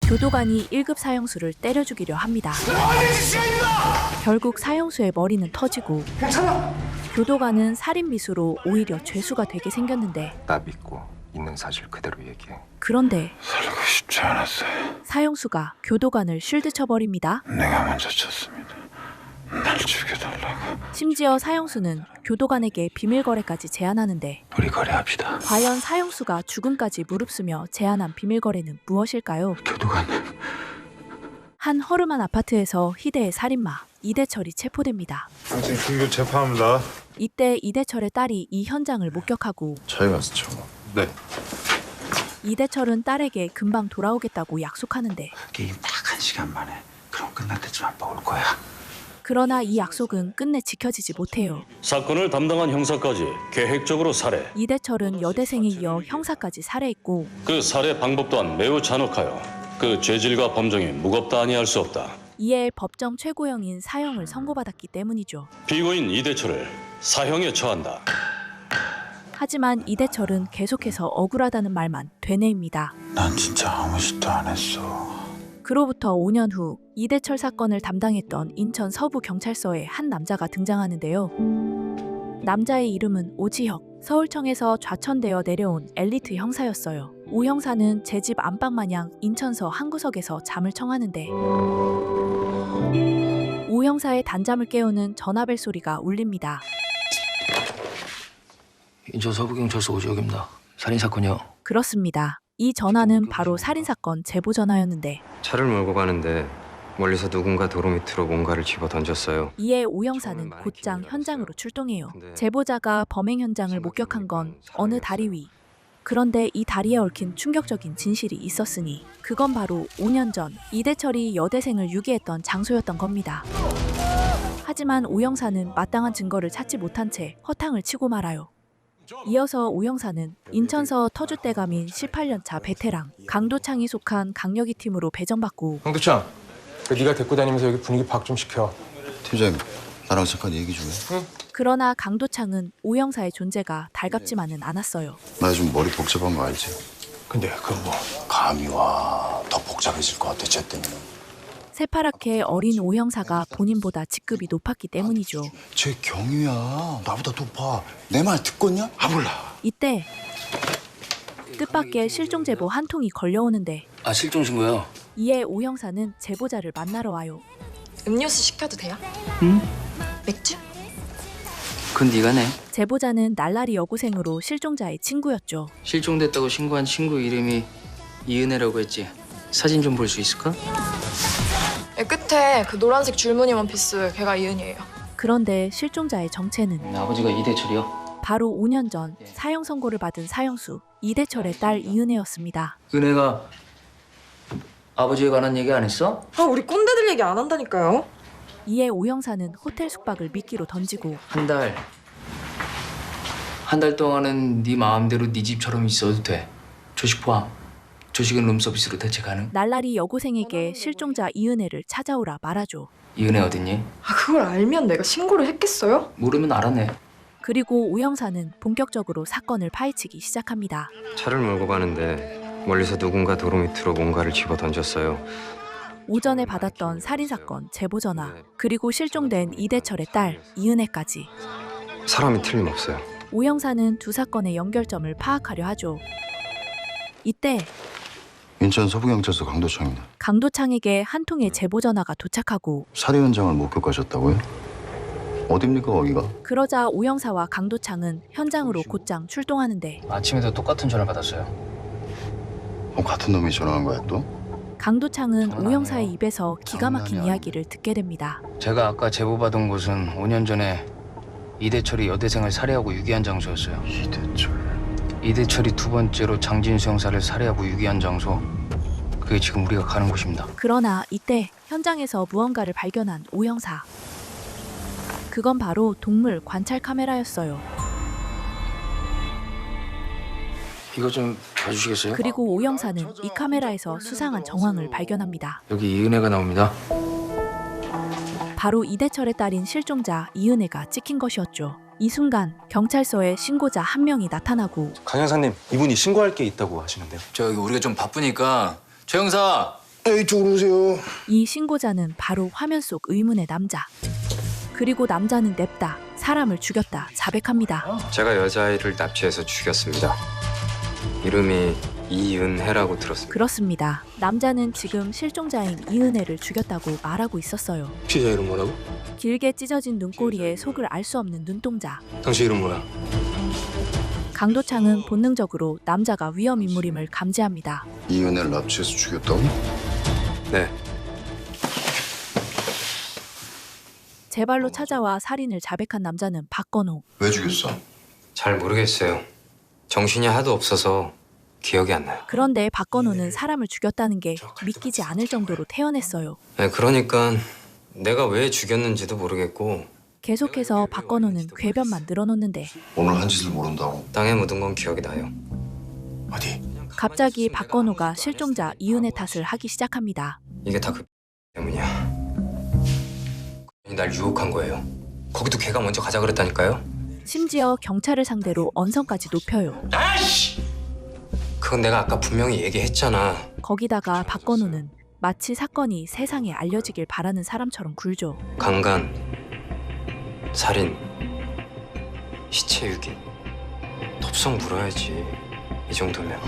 교도관이 1급 사형수를 때려 죽이려 합니다. 결국 사형수의 머리는 터지고 교도관은 살인미수로 오히려 죄수가 되게 생겼는데 나 믿고 있는 사실 그대로 얘기해. 그런데 살고 싶지 않았어요. 사형수가 교도관을 쉴드 쳐버립니다. 내가 먼저 쳤습니다. 날 죽여달라고. 심지어 사형수는 교도관에게 비밀거래까지 제안하는데 우리 거래합시다. 과연 사형수가 죽음까지 무릅쓰며 제안한 비밀거래는 무엇일까요? 교도관. 한 허름한 아파트에서 희대의 살인마 이대철이 체포됩니다. 당신 긴급 재판합니다. 이때 이대철의 딸이 이 현장을 목격하고 저희 가서 쳐. 네. 이대철은 딸에게 금방 돌아오겠다고 약속하는데 게임 딱 1시간 만에. 그럼 끝날 때쯤 아빠 올 거야. 그러나 이 약속은 끝내 지켜지지 못해요. 사건을 담당한 형사까지 계획적으로 살해. 이대철은 여대생에 이어 형사까지 살해했고 그 살해 방법 또한 매우 잔혹하여 그 죄질과 범정이 무겁다 아니할 수 없다. 이에 법정 최고형인 사형을 선고받았기 때문이죠. 피고인 이대철을 사형에 처한다. 하지만 이대철은 계속해서 억울하다는 말만 되뇌입니다. 난 진짜 아무 짓도 안 했어. 그로부터 5년 후 이대철 사건을 담당했던 인천 서부경찰서에 한 남자가 등장하는데요. 남자의 이름은 오지혁, 서울청에서 좌천되어 내려온 엘리트 형사였어요. 오 형사는 제 집 안방마냥 인천서 한 구석에서 잠을 청하는데 오 형사의 단잠을 깨우는 전화벨 소리가 울립니다. 인천 서부경찰서 오지혁입니다. 살인사건이요. 그렇습니다. 이 전화는 바로 살인사건 제보 전화였는데 차를 몰고 가는데 멀리서 누군가 도로 밑으로 뭔가를 집어 던졌어요. 이에 오 형사는 곧장 현장으로 출동해요. 제보자가 범행 현장을 목격한 건 어느 다리 위. 그런데 이 다리에 얽힌 충격적인 진실이 있었으니 그건 바로 5년 전 이대철이 여대생을 유기했던 장소였던 겁니다. 하지만 오 형사는 마땅한 증거를 찾지 못한 채 허탕을 치고 말아요. 이어서 오 형사는 인천서 터줏대감인 18년차 베테랑 강도창이 속한 강력이 팀으로 배정받고 강도창, 네가 데리고 다니면서 여기 분위기 박 좀 시켜. 팀장님, 나랑 잠깐 얘기 좀 해. 그러나 강도창은 오 형사의 존재가 달갑지만은 않았어요. 나 요즘 머리 복잡한 거 알지? 근데 그 뭐 감이 와. 더 복잡해질 것 같아, 쟤 때문에. 새파랗게 어린 오 형사가 본인보다 직급이 높았기 때문이죠. 쟤 경위야. 나보다 높아. 내 말 듣겠냐? 아, 몰라. 이때 뜻밖의 실종 제보 한 통이 걸려오는데 아, 실종 신고요? 이에 오 형사는 제보자를 만나러 와요. 음료수 시켜도 돼요? 응? 맥주? 그건 네가 내. 제보자는 날라리 여고생으로 실종자의 친구였죠. 실종됐다고 신고한 친구 이름이 이은혜라고 했지. 사진 좀 볼 수 있을까? 끝에 그 노란색 줄무늬 원피스 걔가 이은이에요. 그런데 실종자의 정체는 아버지가 이대철이요. 바로 5년 전 사형 선고를 받은 사형수 이대철의 딸 이은혜였습니다. 은혜가 아버지에 관한 얘기 안 했어? 아 우리 꼰대들 얘기 안 한다니까요. 이에 오 형사는 호텔 숙박을 미끼로 던지고 한 달 동안은 네 마음대로 네 집처럼 있어도 돼. 조식 포함. 조식은 룸서비스로 대체 가능. 날라리 여고생에게 실종자 이은혜를 찾아오라 말하죠. 이은혜 어딨니? 아 그걸 알면 내가 신고를 했겠어요? 모르면 알아내. 그리고 오 형사는 본격적으로 사건을 파헤치기 시작합니다. 차를 몰고 가는데 멀리서 누군가 도로 밑으로 뭔가를 집어 던졌어요. 오전에 받았던 살인사건 제보 전화, 그리고 실종된 이대철의 딸 이은혜까지. 사람이 틀림없어요. 오 형사는 두 사건의 연결점을 파악하려 하죠. 이때 인천 서부경찰서 강도창입니다. 강도창에게 한 통의 제보 전화가 도착하고 살해 현장을 목격하셨다고요? 어딥니까, 거기가? 그러자 오 형사와 강도창은 현장으로 곧장 출동하는데 아침에도 똑같은 전화를 받았어요. 같은 놈이 전화한 거야, 또? 강도창은 장난 오 형사의 아니에요. 입에서 기가 막힌 장난이 이야기를 듣게 됩니다. 제가 아까 제보받은 곳은 5년 전에 이대철이 여대생을 살해하고 유기한 장소였어요. 이대철. 이대철이 두 번째로 장진수 형사를 살해하고 유기한 장소. 그게 지금 우리가 가는 곳입니다. 그러나 이때 현장에서 무언가를 발견한 오 형사. 그건 바로 동물 관찰 카메라였어요. 이거 좀 봐주시겠어요? 그리고 오 형사는 이 카메라에서 수상한 정황을 발견합니다. 여기 이은혜가 나옵니다. 바로 이대철의 딸인 실종자 이은혜가 찍힌 것이었죠. 이 순간 경찰서에 신고자 한 명이 나타나고 강 형사님, 이분이 신고할 게 있다고 하시는데요. 저기 우리가 좀 바쁘니까 최 형사 이쪽으로 오세요. 이 신고자는 바로 화면 속 의문의 남자. 그리고 남자는 냅다 사람을 죽였다 자백합니다. 제가 여자아이를 납치해서 죽였습니다. 이름이 이은혜라고 들었습니다. 그렇습니다. 남자는 지금 실종자인 이은혜를 죽였다고 말하고 있었어요. 피해자 이름 뭐라고? 길게 찢어진 눈꼬리에 속을 알 수 없는 눈동자. 당신 이름 뭐야? 강도창은 본능적으로 남자가 위험 인물임을 감지합니다. 이은혜를 납치해서 죽였다고? 네, 제 발로 찾아와 살인을 자백한 남자는 박건호. 왜 죽였어? 잘 모르겠어요. 정신이 하도 없어서 기억이 안 나요. 그런데 박건호는 사람을 죽였다는 게 믿기지 않을 정도로 태연했어요. 네, 그러니까 내가 왜 죽였는지도 모르겠고 계속해서 박건호는 궤변만 늘어놓는데 오늘 한 짓을 모른다고? 땅에 묻은 건 기억이 나요. 어디? 갑자기 박건호가 실종자 이은혜 탓을 하기 시작합니다. 이게 다 그 때문이야. 날 유혹한 거예요. 거기도 걔가 먼저 가자 그랬다니까요. 심지어 경찰을 상대로 언성까지 높여요. 그건 내가 아까 분명히 얘기했잖아. 거기다가 박건호는 마치 사건이 세상에 알려지길 바라는 사람처럼 굴죠. 강간, 살인, 시체 유기, 톱성 물어야지. 이 정도면.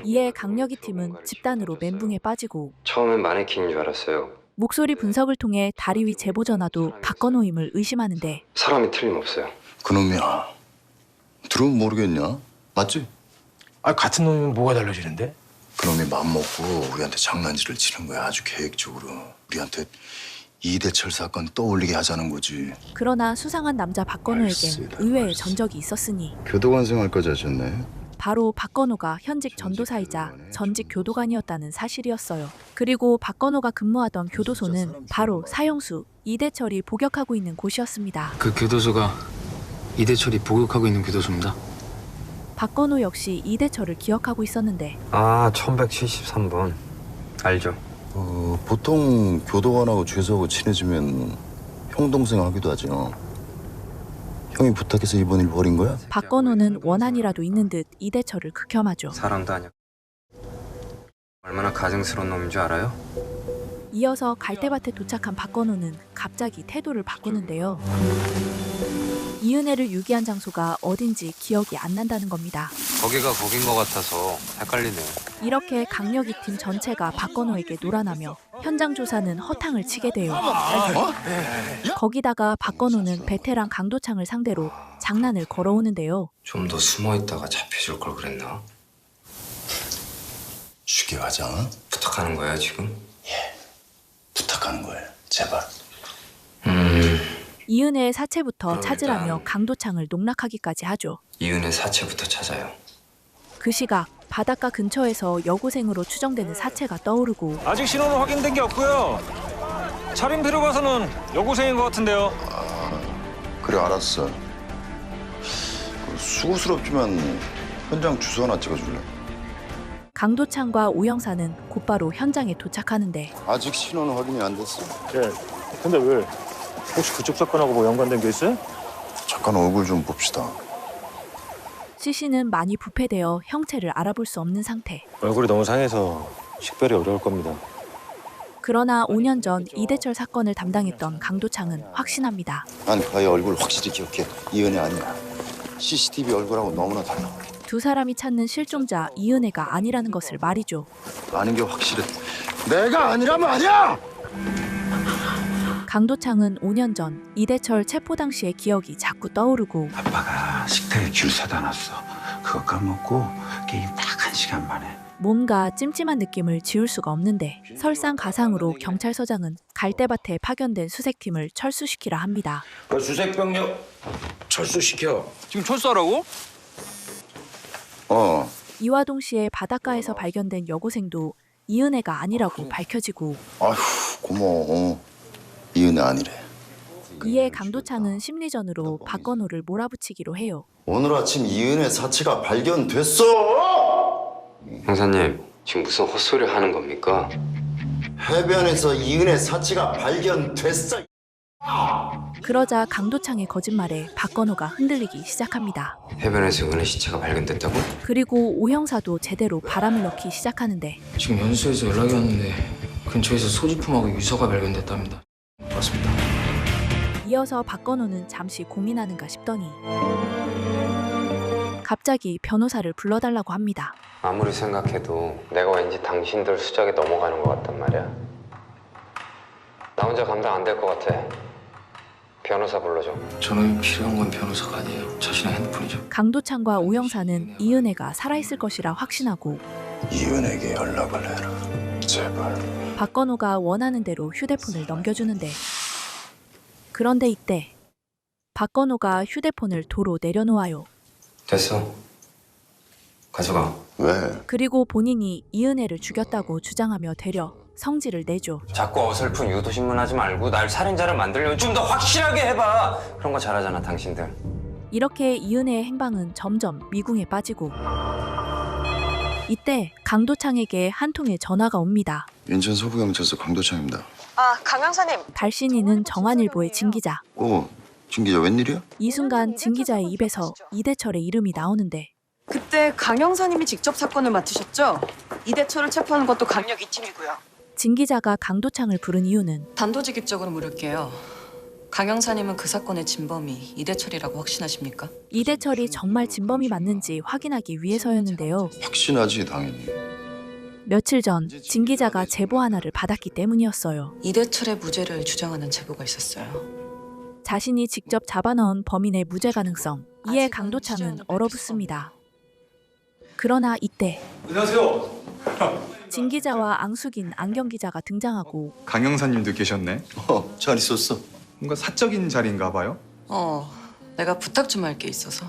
이에 강력이 팀은 집단으로 멘붕에 빠지고 처음엔 마네킹인 줄 알았어요. 목소리 분석을 통해 다리 위 제보 전화도 박건호임을 의심하는데 사람이 틀림없어요. 그놈이야. 들으면 모르겠냐? 맞지? 아, 같은 놈이면 뭐가 달라지는데? 그놈이 맘먹고 우리한테 장난질을 치는 거야. 아주 계획적으로. 우리한테 이대철 사건 떠올리게 하자는 거지. 그러나 수상한 남자 박건호에겐 의외의 전적이 있었으니 교도관 생활까지 하셨네. 바로 박건호가 현직 전도사이자 전직 교도관이었다는 사실이었어요. 그리고 박건호가 근무하던 교도소는 바로 사형수 이대철이 복역하고 있는 곳이었습니다. 그 교도소가 이대철이 복역하고 있는 교도소입니다. 박건호 역시 이대철을 기억하고 있었는데 아, 1173번. 알죠? 보통 교도관하고 죄수하고 친해지면 형 동생 하기도 하죠. 형이 부탁해서 이번 일 벌인 거야? 박건호는 원한이라도 있는 듯 이대철을 극혐하죠. 사람도 아니야. 얼마나 가증스러운 놈인 줄 알아요? 이어서 갈대밭에 도착한 박건호는 갑자기 태도를 바꾸는데요. 이은혜를 유기한 장소가 어딘지 기억이 안 난다는 겁니다. 거기가 거긴 것 같아서 헷갈리네요. 이렇게 강력이 팀 전체가 박건호에게 놀아나며 현장 조사는 허탕을 치게 돼요. 거기다가 박건호는 베테랑 강도창을 상대로 장난을 걸어오는데요. 좀 더 숨어 있다가 잡혀줄 걸 그랬나? 죽여가자. 부탁하는 거야 지금? 부탁하는 거예요. 제발. 이은혜의 사체부터 찾으라며 강도창을 농락하기까지 하죠. 이은혜 사체부터 찾아요. 그 시각 바닷가 근처에서 여고생으로 추정되는 사체가 떠오르고 아직 신원은 확인된 게 없고요. 차림표로 봐서는 여고생인 것 같은데요. 그래 알았어. 수고스럽지만 현장 주소 하나 찍어줄래? 강도창과 오영사는 곧바로 현장에 도착하는데 아직 신원은 확인이 안 됐어. 예. 근데 왜? 혹시 그쪽 사건하고 뭐 연관된 게 있어요? 잠깐 얼굴 좀 봅시다. 시신은 많이 부패되어 형체를 알아볼 수 없는 상태. 얼굴이 너무 상해서 식별이 어려울 겁니다. 그러나 5년 전 이대철 사건을 담당했던 강도창은 확신합니다. 난 그 아이 얼굴 확실히 기억해. 이은혜 아니야. CCTV 얼굴하고 너무나 달라. 두 사람이 찾는 실종자 이은혜가 아니라는 것을 말이죠. 아는 게 확실해. 내가 아니라면 아니야! 강도창은 5년 전 이대철 체포 당시의 기억이 자꾸 떠오르고 아빠가 식탁에 귤 사다 놨어. 그거 까먹고 게임 딱 1시간 만에. 뭔가 찜찜한 느낌을 지울 수가 없는데 설상가상으로 경찰서장은 갈대밭에 파견된 수색팀을 철수시키라 합니다. 수색병력 철수시켜. 지금 철수하라고? 이와 동시에 바닷가에서 발견된 여고생도 이은혜가 아니라고 밝혀지고 아휴 고마워. 이은혜 아니래. 이에 강도창은 심리전으로 박건호를 몰아붙이기로 해요. 오늘 아침 이은혜 사체가 발견됐어! 형사님, 지금 무슨 헛소리 하는 겁니까? 해변에서 이은혜 사체가 발견됐어. 그러자 강도창의 거짓말에 박건호가 흔들리기 시작합니다. 해변에서 은혜 시체가 발견됐다고? 그리고 오 형사도 제대로 바람을 넣기 시작하는데 지금 연수에서 연락이 왔는데 근처에서 소지품하고 유서가 발견됐답니다. 맞습니다. 이어서 박건호는 잠시 고민하는가 싶더니 갑자기 변호사를 불러달라고 합니다. 아무리 생각해도 내가 왠지 당신들 수작에 넘어가는 것 같단 말이야. 나 혼자 감당 안 될 것 같아. 변호사 불러줘. 저는 필요한 건 변호사가 아니에요. 자신의 핸드폰이죠. 강도창과 오 형사는 이은혜가 살아있을 것이라 확신하고 이은에게 연락을 해라. 제발. 박건호가 원하는 대로 휴대폰을 넘겨주는데 그런데 이때 박건호가 휴대폰을 도로 내려놓아요. 됐어. 가져가. 왜? 그리고 본인이 이은혜를 죽였다고 주장하며 되려 성질을 내죠. 자꾸 어설픈 유도신문 하지 말고 날 살인자를 만들려면 좀 더 확실하게 해봐. 그런 거 잘하잖아 당신들. 이렇게 이은혜의 행방은 점점 미궁에 빠지고 이때 강도창에게 한 통의 전화가 옵니다. 인천 서부경찰서 강도창입니다. 강 형사님. 발신인은 정한일보의 진 기자. 진 기자 웬일이야? 이 순간 진 기자의 입에서 이대철의 이름이 나오는데 그때 강 형사님이 직접 사건을 맡으셨죠? 이대철을 체포하는 것도 강력 2팀이고요. 진 기자가 강도창을 부른 이유는 단도직입적으로 물을게요. 강 형사님은 그 사건의 진범이 이대철이라고 확신하십니까? 이대철이 정말 진범이 맞는지 확인하기 위해서였는데요. 확신하지 당연히. 며칠 전 진 기자가 제보 하나를 받았기 때문이었어요. 이대철의 무죄를 주장하는 제보가 있었어요. 자신이 직접 잡아넣은 범인의 무죄 가능성. 이에 강도창은 얼어붙습니다. 그러나 이때 안녕하세요. 진 기자와 앙숙인 안경 기자가 등장하고 강 형사님도 계셨네. 잘 있었어. 뭔가 사적인 자리인가 봐요. 내가 부탁 좀 할 게 있어서.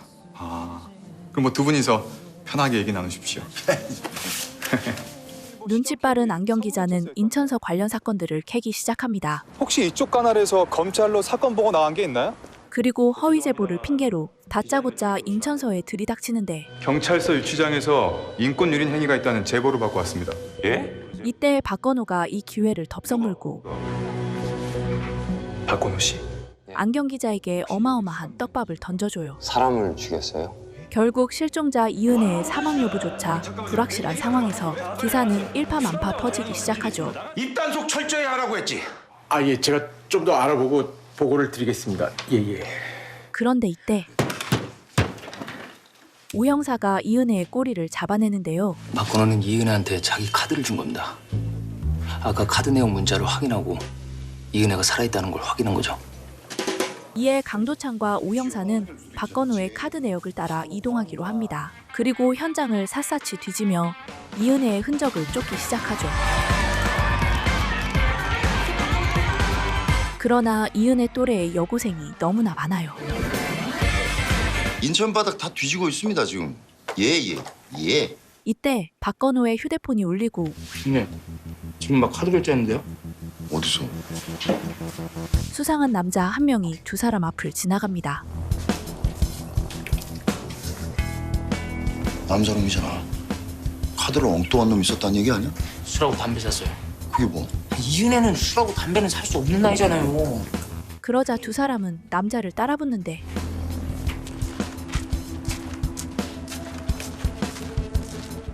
그럼 뭐 두 분이서 편하게 얘기 나누십시오. 눈치 빠른 안경 기자는 인천서 관련 사건들을 캐기 시작합니다. 혹시 이쪽 кан알에서 검찰로 사건 보고 나간 게 있나요? 그리고 허위 제보를 핑계로 다짜고짜 인천서에 들이닥치는데 경찰서 유치장에서 인권 유린 행위가 있다는 제보를 받고 왔습니다. 예? 이때 박건호가 이 기회를 덥석물고 박건호 씨. 안경 기자에게 어마어마한 떡밥을 던져줘요. 사람을 죽였어요? 결국 실종자 이은혜의 사망 여부조차 불확실한 상황에서 기사는 일파만파 퍼지기 시작하죠. 입단속 철저히 하라고 했지. 예, 제가 좀 더 알아보고 보고를 드리겠습니다. 예. 그런데 이때 오 형사가 이은혜의 꼬리를 잡아내는데요. 박건호는 이은혜한테 자기 카드를 준 겁니다. 아까 카드 내용 문자를 확인하고 이은혜가 살아있다는 걸 확인한 거죠. 이에 강도창과 오 형사는 박건호의 카드 내역을 따라 이동하기로 합니다. 그리고 현장을 샅샅이 뒤지며 이은혜의 흔적을 쫓기 시작하죠. 그러나 이은혜 또래의 여고생이 너무나 많아요. 인천 바닥 다 뒤지고 있습니다 지금. 예. 이때 박건호의 휴대폰이 울리고 네. 지금 막 카드 결제했는데요? 어디서? 수상한 남자 한 명이 두 사람 앞을 지나갑니다. 남자놈이잖아. 카드로 엉뚱한 놈 있었다는 얘기 아니야? 술하고 담배 샀어요. 그게 뭐? 이은혜는 술하고 담배는 살 수 없는 나이잖아요. 그러자 두 사람은 남자를 따라붙는데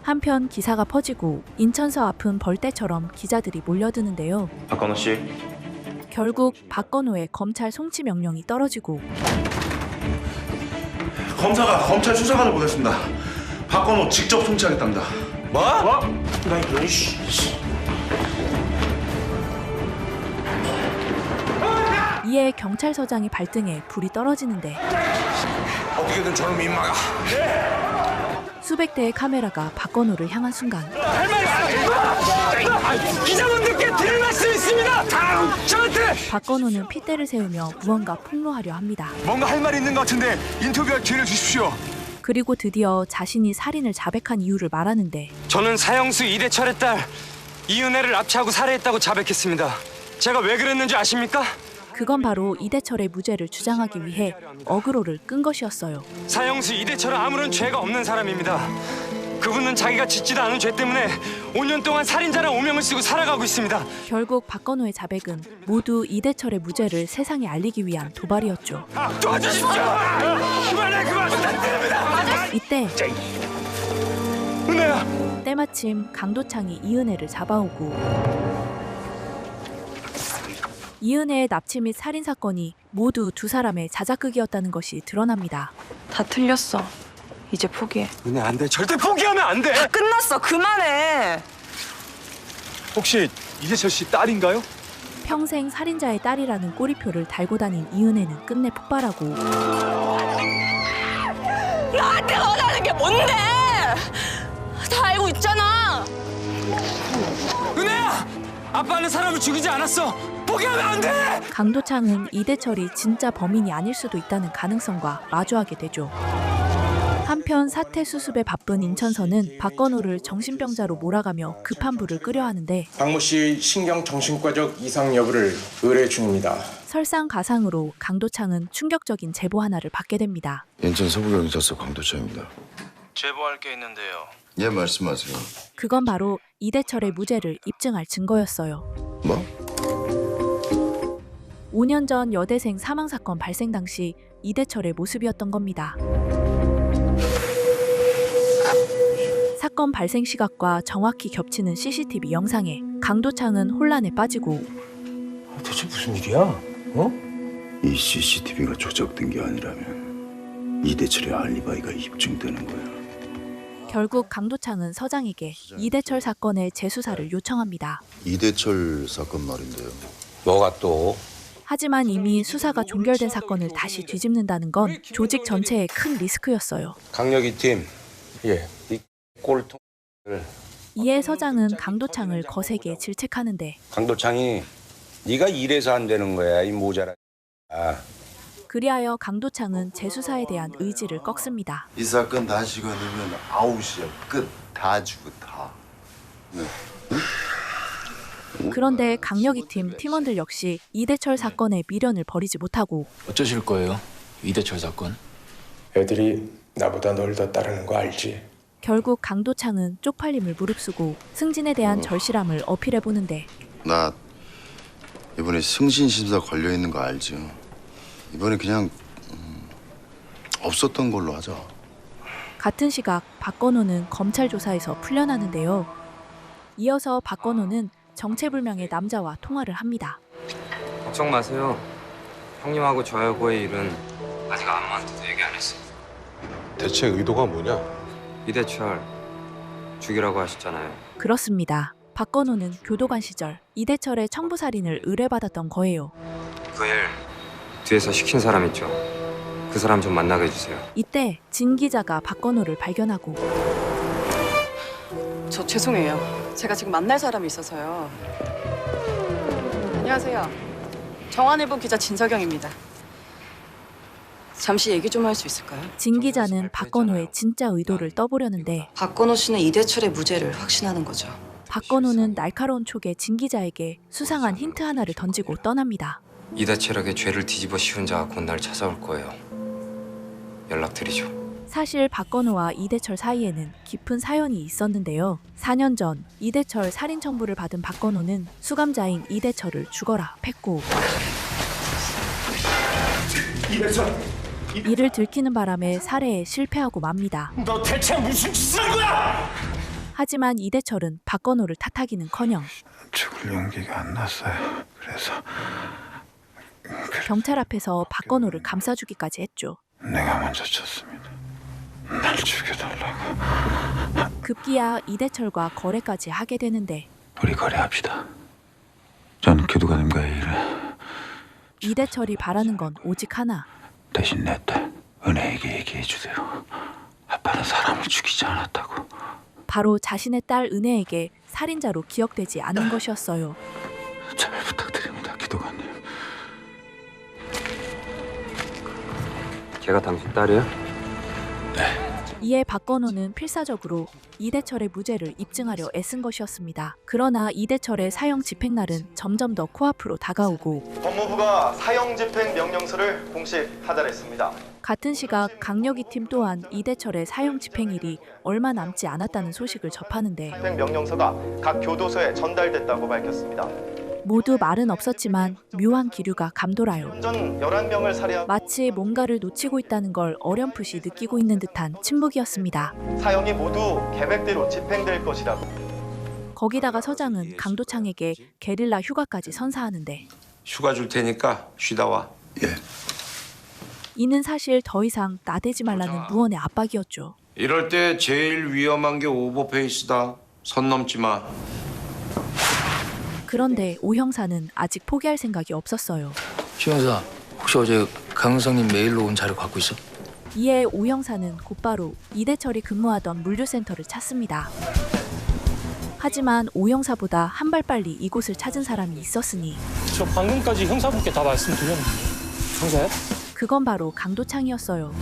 한편 기사가 퍼지고 인천서 앞은 벌떼처럼 기자들이 몰려드는데요. 박건호 씨. 결국 박건호의 검찰 송치 명령이 떨어지고 검사가 검찰 수사관을 보냈습니다. 박건호 직접 송치하겠답니다. 뭐? 나 이런 씨. 이에 경찰서장이 발등에 불이 떨어지는데 어떻게든 저를 민망하. 수백 대의 카메라가 박건호를 향한 순간 기자분들께 드릴 말씀 있습니다. 저한테 박건호는 핏대를 세우며 무언가 폭로하려 합니다. 뭔가 할 말이 있는 것 같은데 인터뷰할 기회를 주십시오. 그리고 드디어 자신이 살인을 자백한 이유를 말하는데 저는 사형수 이대철의 딸 이은혜를 납치하고 살해했다고 자백했습니다. 제가 왜 그랬는지 아십니까? 그건 바로 이대철의 무죄를 주장하기 위해 어그로를 끈 것이었어요. 사형수 이대철은 아무런 죄가 없는 사람입니다. 그분은 자기가 짓지도 않은 죄 때문에 5년 동안 살인자란 오명을 쓰고 살아가고 있습니다. 결국 박건호의 자백은 모두 이대철의 무죄를 세상에 알리기 위한 도발이었죠. 도와주십시오! 그만 부탁드립니다! 이때 은혜야! 때마침 강도창이 이은혜를 잡아오고 이은혜의 납치 및 살인 사건이 모두 두 사람의 자작극이었다는 것이 드러납니다. 다 틀렸어. 이제 포기해. 은혜 안 돼. 절대 포기하면 안 돼. 끝났어. 그만해. 혹시 이재철 씨 딸인가요? 평생 살인자의 딸이라는 꼬리표를 달고 다닌 이은혜는 끝내 폭발하고 나한테 원하는 게 뭔데? 다 알고 있잖아. 은혜야! 아빠는 사람을 죽이지 않았어. 포기하면 안 돼. 강도창은 이대철이 진짜 범인이 아닐 수도 있다는 가능성과 마주하게 되죠. 한편 사태 수습에 바쁜 인천서는 박건호를 정신병자로 몰아가며 급한 불을 끄려 하는데 박모 씨의 신경정신과적 이상 여부를 의뢰 중입니다. 설상가상으로 강도창은 충격적인 제보 하나를 받게 됩니다. 인천 서부경찰서 강도창입니다. 제보할 게 있는데요. 예, 말씀하세요. 그건 바로 이대철의 무죄를 입증할 증거였어요. 뭐? 5년 전 여대생 사망 사건 발생 당시 이대철의 모습이었던 겁니다. 사건 발생 시각과 정확히 겹치는 CCTV 영상에 강도창은 혼란에 빠지고 대체 무슨 일이야? 어? 이 CCTV가 조작된 게 아니라면 이대철의 알리바이가 입증되는 거야. 결국 강도창은 서장에게 이대철 사건의 재수사를 요청합니다. 이대철 사건 말인데요. 뭐가 또? 하지만 이미 수사가 종결된 사건을 다시 뒤집는다는 건 조직 전체의 큰 리스크였어요. 강력이 팀. 예. 이 꼴통. 이에 서장은 강도창을 거세게 질책하는데 강도창이 네가 이래서 안 되는 거야 이 모자라. 그리하여 강도창은 재수사에 대한 의지를 꺾습니다. 이 사건 다시 건으면 아웃이야. 끝. 다 죽어 다. 네. 그런데 강력이 팀 팀원들 역시 이대철 사건의 미련을 버리지 못하고 어쩌실 거예요? 이대철 사건? 애들이 나보다 널 더 따르는 거 알지? 결국 강도창은 쪽팔림을 무릅쓰고 승진에 대한 절실함을 어필해보는데 나 이번에 승진 심사 걸려 있는 거 알죠? 이번에 그냥 없었던 걸로 하자. 같은 시각 박건호는 검찰 조사에서 풀려나는데요. 이어서 박건호는 정체불명의 남자와 통화를 합니다. 걱정 마세요. 형님하고 저하고의 일은 아직 아무한테도 얘기 안 했어요. 대체 의도가 뭐냐? 이대철 죽이라고 하셨잖아요. 그렇습니다. 박건호는 교도관 시절 이대철의 청부살인을 의뢰받았던 거예요. 그 일 뒤에서 시킨 사람 있죠? 그 사람 좀 만나게 해주세요. 이때 진 기자가 박건호를 발견하고 저 죄송해요. 제가 지금 만날 사람이 있어서요. 안녕하세요. 정한일보 기자 진서경입니다. 잠시 얘기 좀 할 수 있을까요? 진 기자는 박건호의 진짜 의도를 떠보려는데 박건호 씨는 이대철의 무죄를 확신하는 거죠. 박건호는 날카로운 촉에 진 기자에게 수상한 힌트 하나를 던지고 떠납니다. 이대철에게 죄를 뒤집어 씌운 자가 곧 날 찾아올 거예요. 연락드리죠. 사실 박건호와 이대철 사이에는 깊은 사연이 있었는데요. 4년 전 이대철 살인 청부를 받은 박건호는 수감자인 이대철을 죽어라 팼고 이를 들키는 바람에 살해에 실패하고 맙니다. 너 대체 무슨 짓을 한 거야? 하지만 이대철은 박건호를 탓하기는커녕 죽을 용기가 안 났어요. 그래서 경찰 앞에서 박건호를 감싸주기까지 했죠. 내가 먼저 쳤습니다. 날 죽여달라고. 급기야 이대철과 거래까지 하게 되는데 우리 거래합시다. 전 교도관님과의 일을 이대철이 바라는 건 오직 하나. 대신 내 딸 은혜에게 얘기해 주세요. 아빠는 사람을 죽이지 않았다고. 바로 자신의 딸 은혜에게 살인자로 기억되지 않은 것이었어요. 잘 부탁드립니다, 기도관님. 걔가 당신 딸이야? 네. 이에 박건호는 필사적으로 이대철의 무죄를 입증하려 애쓴 것이었습니다. 그러나 이대철의 사형 집행날은 점점 더 코앞으로 다가오고 법무부가 사형 집행 명령서를 공식 하달했습니다. 같은 시각 강력위 팀 또한 이대철의 사형 집행일이 얼마 남지 않았다는 소식을 접하는데 집행 명령서가 각 교도소에 전달됐다고 밝혔습니다. 모두 말은 없었지만 묘한 기류가 감돌아요. 전 11명을 살해하고 마치 뭔가를 놓치고 있다는 걸 어렴풋이 느끼고 있는 듯한 침묵이었습니다. 사형이 모두 계획대로 집행될 것이라고. 거기다가 서장은 강도창에게 게릴라 휴가까지 선사하는데 휴가 줄 테니까 쉬다 와. 예. 이는 사실 더 이상 나대지 말라는 무언의 압박이었죠. 이럴 때 제일 위험한 게 오버페이스다. 선 넘지 마. 그런데 오 형사는 아직 포기할 생각이 없었어요. 최 형사, 혹시 어제 강 형사님 메일로 온 자료 갖고 있어? 이에 오 형사는 곧바로 이대철이 근무하던 물류센터를 찾습니다. 하지만 오 형사보다 한 발 빨리 이곳을 찾은 사람이 있었으니 저 방금까지 형사분께 다 말씀드렸는데. 형사요? 그건 바로 강도창이었어요.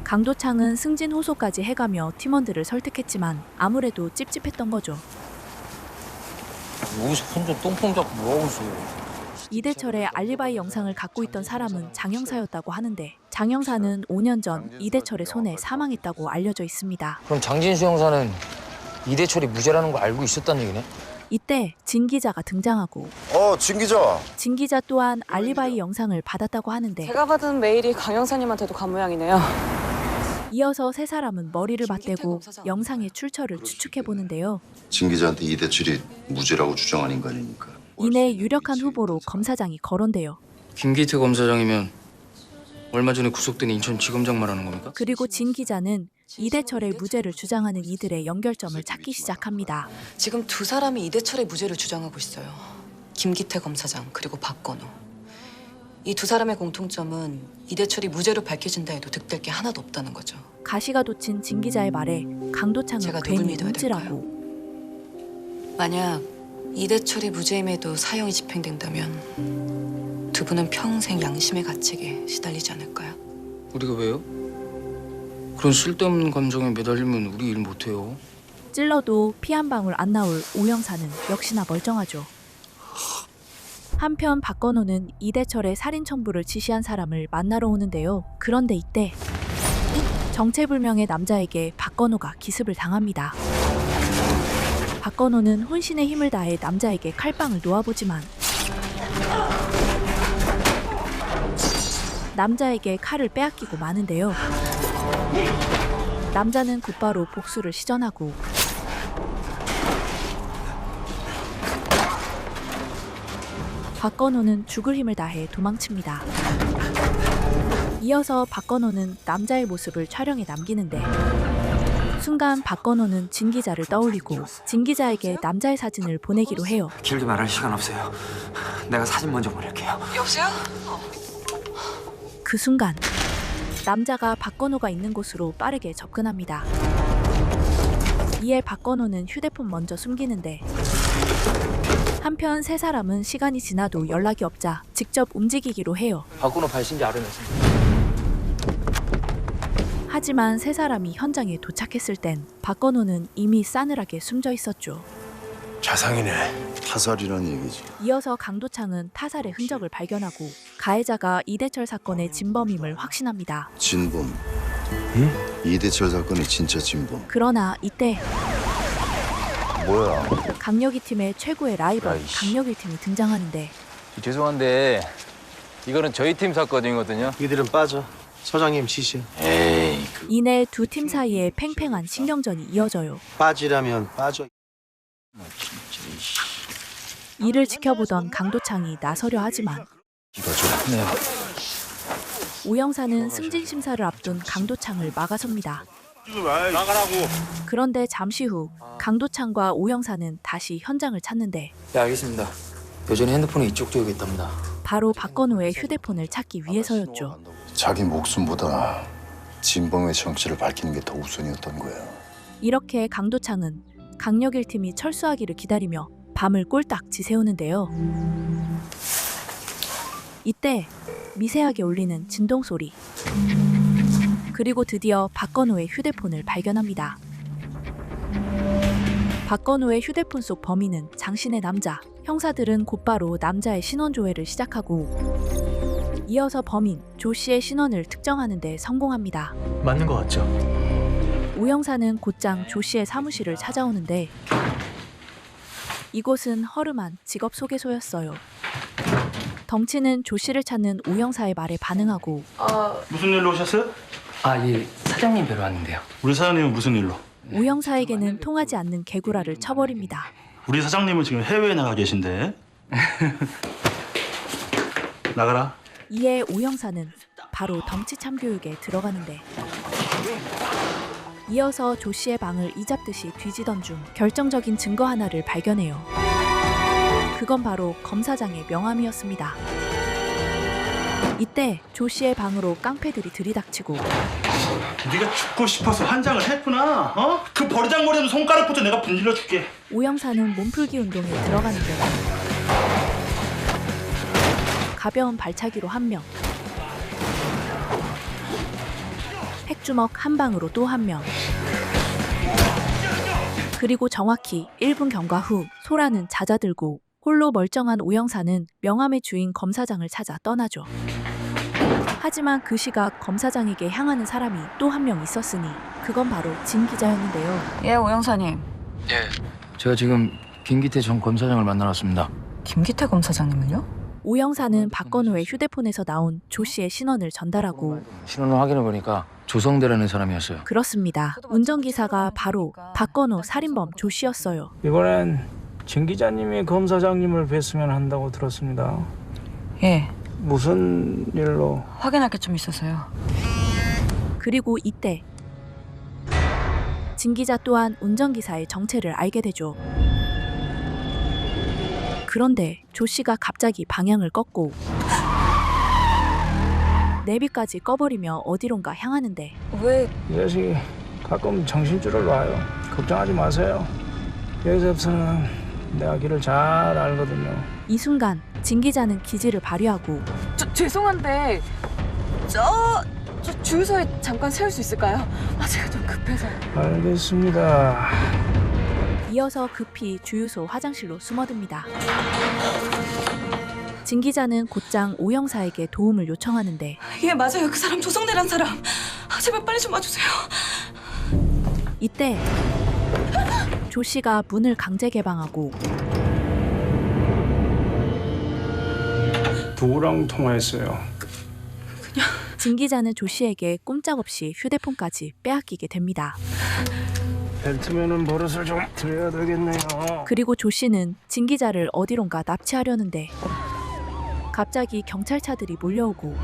강도창은 승진 호소까지 해가며 팀원들을 설득했지만 아무래도 찝찝했던 거죠. 여기서 혼자 똥폼 잡고 뭐하고 있어? 이대철의 알리바이 영상을 갖고 있던 사람은 장 형사였다고 하는데 장 형사는 5년 전 이대철의 손에 사망했다고 알려져 있습니다. 그럼 장진수 형사는 이대철이 무죄라는 거 알고 있었다는 얘기네? 이때 진 기자가 등장하고 진 기자. 진 기자 또한 알리바이 영상을 받았다고 하는데 제가 받은 메일이 강 형사님한테도 간 모양이네요. 이어서 세 사람은 머리를 맞대고 영상의 출처를 추측해 보는데요. 진 기자한테 이대철이 무죄라고 주장한 인간이니까. 이내 유력한 후보로 검사장이 거론돼요. 김기태 검사장이면 얼마 전에 구속된 인천지검장 말하는 겁니까? 그리고 진 기자는 이대철의 무죄를 주장하는 이들의 연결점을 찾기 시작합니다. 지금 두 사람이 이대철의 무죄를 주장하고 있어요. 김기태 검사장 그리고 박건호. 이 두 사람의 공통점은 이대철이 무죄로 밝혀진다 해도 득될 게 하나도 없다는 거죠. 가시가 돋친 진 기자의 말에 강도창은 제가 누굴 괜히 믿어야 움찔하고 만약 이대철이 무죄임에도 사형이 집행된다면 두 분은 평생 양심의 가책에 시달리지 않을까요? 우리가 왜요? 그런 쓸데없는 감정에 매달리면 우리 일 못해요. 찔러도 피 한 방울 안 나올 오 형사는 역시나 멀쩡하죠. 한편 박건호는 이대철의 살인 청부를 지시한 사람을 만나러 오는데요. 그런데 이때 정체불명의 남자에게 박건호가 기습을 당합니다. 박건호는 혼신의 힘을 다해 남자에게 칼빵을 놓아보지만 남자에게 칼을 빼앗기고 마는데요. 남자는 곧바로 복수를 시전하고 박건호는 죽을 힘을 다해 도망칩니다. 이어서 박건호는 남자의 모습을 촬영에 남기는데 순간 박건호는 진 기자를 떠올리고 진 기자에게 남자의 사진을 보내기로 해요. 길게 말할 시간 없어요. 내가 사진 먼저 보낼게요. 여보세요? 그 순간 남자가 박건호가 있는 곳으로 빠르게 접근합니다. 이에 박건호는 휴대폰 먼저 숨기는데 한편 세 사람은 시간이 지나도 연락이 없자 직접 움직이기로 해요. 박건호 발신지 알아냈습니다. 하지만 세 사람이 현장에 도착했을 땐 박건호는 이미 싸늘하게 숨져 있었죠. 자상이네. 타살이란 얘기지. 이어서 강도창은 타살의 흔적을 발견하고 가해자가 이대철 사건의 진범임을 확신합니다. 진범. 응? 이대철 사건의 진짜 진범. 그러나 이때 뭐야? 강력위 팀의 최고의 라이벌 강력일 팀이 등장하는데 죄송한데 이거는 저희 팀 사건이거든요. 이들은 빠져. 서장님 지시. 에이. 이내 두 팀 사이에 팽팽한 신경전이 이어져요. 빠지라면 빠져. 이를 지켜보던 강도창이 나서려 하지만 이거 좀 하네요. 오 형사는 승진 심사를 앞둔 강도창을 막아섭니다. 나가라고. 그런데 잠시 후 강도창과 오 형사는 다시 현장을 찾는데 네, 알겠습니다. 여전히 핸드폰에 이쪽 지역에 있답니다. 바로 박건호의 휴대폰을 찾기 위해서였죠. 자기 목숨보다 진범의 정체를 밝히는 게 더 우선이었던 거야. 이렇게 강도창은 강력일 팀이 철수하기를 기다리며 밤을 꼴딱 지새우는데요. 이때 미세하게 울리는 진동 소리. 그리고 드디어 박건호의 휴대폰을 발견합니다. 박건호의 휴대폰 속 범인은 장신의 남자. 형사들은 곧바로 남자의 신원 조회를 시작하고 이어서 범인 조 씨의 신원을 특정하는 데 성공합니다. 맞는 것 같죠? 오 형사는 곧장 조 씨의 사무실을 찾아오는데 이곳은 허름한 직업 소개소였어요. 덩치는 조 씨를 찾는 오 형사의 말에 반응하고 무슨 일로 오셨어요? 예, 사장님 뵈러 왔는데요. 우리 사장님은 무슨 일로? 오 형사에게는 통하지 않는 개구라를 쳐버립니다. 우리 사장님은 지금 해외에 나가 계신데. 나가라. 이에 오 형사는 바로 덩치 참교육에 들어가는데 이어서 조 씨의 방을 이잡듯이 뒤지던 중 결정적인 증거 하나를 발견해요. 그건 바로 검사장의 명함이었습니다. 이때 조 씨의 방으로 깡패들이 들이닥치고 네가 죽고 싶어서 환장을 했구나. 어? 그 버리장머리는 손가락부터 내가 분질러 줄게. 오 형사는 몸풀기 운동에 들어가는데 가벼운 발차기로 한 명, 핵주먹 한 방으로 또 한 명. 그리고 정확히 1분 경과 후 소라는 잦아들고 홀로 멀쩡한 오 형사는 명함의 주인 검사장을 찾아 떠나죠. 하지만 그 시각 검사장에게 향하는 사람이 또 한 명 있었으니 그건 바로 진 기자였는데요. 예, 오 형사님. 예. 제가 지금 김기태 전 검사장을 만나러 왔습니다. 김기태 검사장님을요? 오 형사는 박건호의 휴대폰에서 나온 조 씨의 신원을 전달하고 신원을 확인해 보니까 조성대라는 사람이었어요. 그렇습니다. 운전기사가 바로 박건호 살인범 조 씨였어요. 이번엔 진 기자님이 검사장님을 뵀으면 한다고 들었습니다. 예. 무슨 일로? 확인할 게 좀 있어서요. 그리고 이때 진 기자 또한 운전기사의 정체를 알게 되죠. 그런데 조 씨가 갑자기 방향을 꺾고 내비까지 꺼버리며 어디론가 향하는데 왜? 이 자식이 가끔 정신줄을 놔요. 걱정하지 마세요. 여기서부터는 내가 길을 잘 알거든요. 이 순간 진 기자는 기지를 발휘하고 죄송한데 저 주유소에 잠깐 세울 수 있을까요? 제가 좀 급해서. 알겠습니다. 이어서 급히 주유소 화장실로 숨어듭니다. 진 기자는 곧장 오 형사에게 도움을 요청하는데 예, 맞아요. 그 사람 조성대란 사람. 제발 빨리 좀 와주세요. 이때 조 씨가 문을 강제 개방하고 누구랑 통화했어요? 진 기자는 조 씨에게 꼼짝없이 휴대폰까지 빼앗기게 됩니다. 벨트면은 버릇을 좀 들여야 되겠네요. 그리고 조 씨는 진 기자를 어디론가 납치하려는데 갑자기 경찰차들이 몰려오고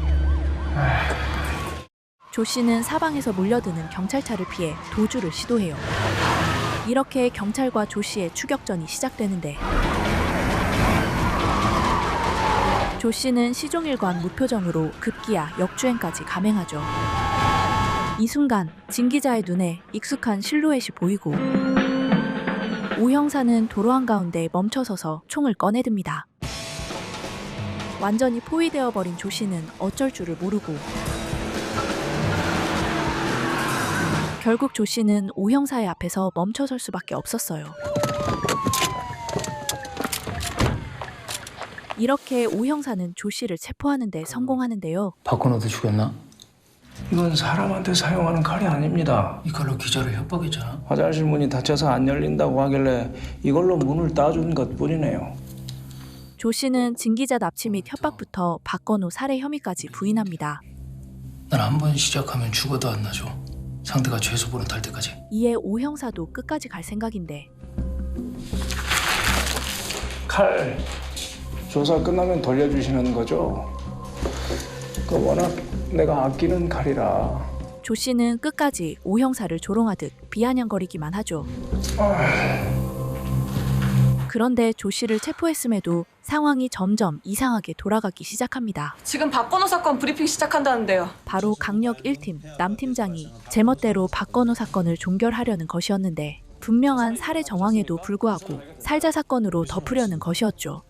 조 씨는 사방에서 몰려드는 경찰차를 피해 도주를 시도해요. 이렇게 경찰과 조 씨의 추격전이 시작되는데 조 씨는 시종일관 무표정으로 급기야 역주행까지 감행하죠. 이 순간 진 기자의 눈에 익숙한 실루엣이 보이고 오 형사는 도로 한가운데 멈춰서서 총을 꺼내듭니다. 완전히 포위되어 버린 조 씨는 어쩔 줄을 모르고 결국 조 씨는 오 형사의 앞에서 멈춰설 수밖에 없었어요. 이렇게 오 형사는 조 씨를 체포하는 데 성공하는데요. 박건호도 죽였나? 이건 사람한테 사용하는 칼이 아닙니다. 이 칼로 기자를 협박했잖아. 화장실 문이 닫혀서 안 열린다고 하길래 이걸로 문을 따준 것뿐이네요. 조 씨는 진 기자 납치 및 협박부터 박건호 살해 혐의까지 부인합니다. 난 한 번 시작하면 죽어도 안 나죠. 상대가 죄수 보는 탈 때까지. 이에 오 형사도 끝까지 갈 생각인데 칼 조사 끝나면 돌려주시는 거죠? 그 워낙 내가 아끼는 칼이라. 조 씨는 끝까지 오 형사를 조롱하듯 비아냥거리기만 하죠. 그런데 조 씨를 체포했음에도 상황이 점점 이상하게 돌아가기 시작합니다. 지금 박건호 사건 브리핑 시작한다는데요. 바로 강력 1팀 남 팀장이 제멋대로 박건호 사건을 종결하려는 것이었는데 분명한 살해 정황에도 불구하고 살자 사건으로 덮으려는 것이었죠.